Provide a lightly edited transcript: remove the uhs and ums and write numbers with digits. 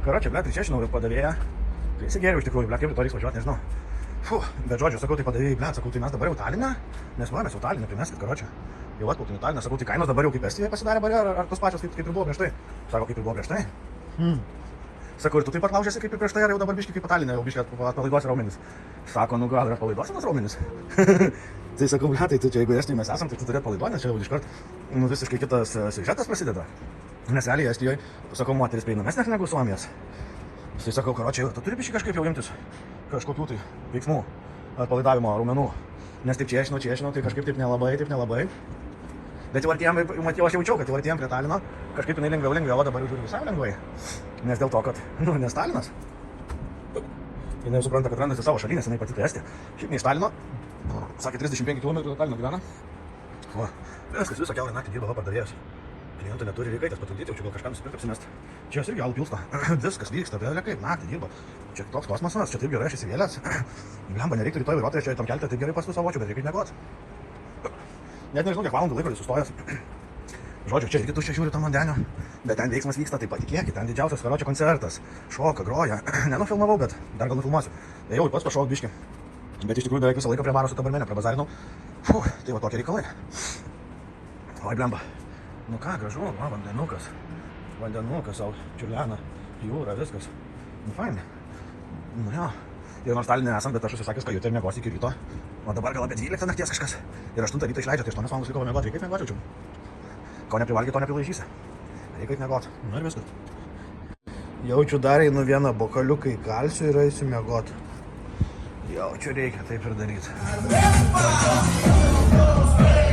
Karočią, blėt, išėšinau padavėją. Tai įsigėriau iš tikrųjų, blėt, kaip rytoj reiks važiuoti, nežinau. Bet žodžiu, sakau, tai padavėjai, blėt, sakau, tai mes dabar jau Taline, nes va, mes jau Taline, primeskit, karočią. Jau atplaukėm į Taliną, sakau, tai kainos dabar jau kaip Estijoje pasidarė bare, ar tos pačios kaip ir buvo prieš tai? Sako, kaip ir buvo prieš tai. Sakau, ir tu taip pat laužėsi kaip ir prieš tai, ar jau dabar biški kaip Taline, jau biški atpalaiduosi raumenis. Sako, nu gal ir atpalaiduosi tas raumenis. Tai sakau, blėt, tai čia jeigu Estijoje mes esam, tai tu turi atpalaiduoti, nes čia jau iškart visiškai kitas siužetas prasideda. Nes realiai Estijoje, sakau, moteris prieinamesnės negu Suomijos. Tai sakau, karočiai, tu turi biškai kažkaip jau imtis kažkokių tai veiksmų atpalaidavimo raumenų. Nes taip čia žinau, tai kažkaip taip nelabai. Bet jau artėjom, aš jaučiau, kad jau artėjom prie Talino, kažkaip jinai lengviau, o dabar jau žiūriu visai lengvai. Nes dėl to, kad, nes Talinas, jinai supranta, kad randasi savo šaly, nes jinai pati tai Estija. Šiaip ne iš Talino, sakė 35 km nuo Talino gyvena. O, visą kiaurą naktį dirba pardavėjas. Klientų neturi reikaitas patrukdyti, jau čia gal kažkam nusipirkt apsimest. Čia jos irgi alų pilsta. Viskas vyksta, bet kaip naktį dirba. Čia toks kosmosas, čia taip gerai aš įsivėlęs. Blemba, nereiktų rytoj vairuotojas čia tam kelte taip gerai paskui savočiu, bet reikia miegot. Net nežinau, kiek valandų laiko sustojęs. Žodžiu, čia irgi tuščia žiūri tam vandenio. Bet ten veiksmas vyksta, tai patikėkit, ten didžiausias karočio koncertas. Šoka, groja. Nenufilmavau, bet dar gal nufilmuosiu. Jau ir pats pašok biškį. Bet iš tikrųjų beveik visą laiką prie baro su tabarmenė prabazarinau. Tai va tokie reikalai. Oi, blemba. Nu ką, gražu, va, vandenukas savo, čiurlena, jūra, viskas. Nu, fain. Nu, jo. Ir nors Taline esam, bet aš užsisakęs kajutę ir miegosi iki ryto. O dabar gal apie 12 nakties kažkas. Ir 8 ryto išleidžia, tai 8 valandas liko miegoti. Reikia miegoti, jaučiu. Ko neprivalgy, to neprilaižysi. Reikia miegoti. Nu ir viskas. Jaučiu dar einu vieną bokaliuką įkalsiu ir eisiu miegoti. Jaučiu, reikia taip ir daryti. Dos, tres.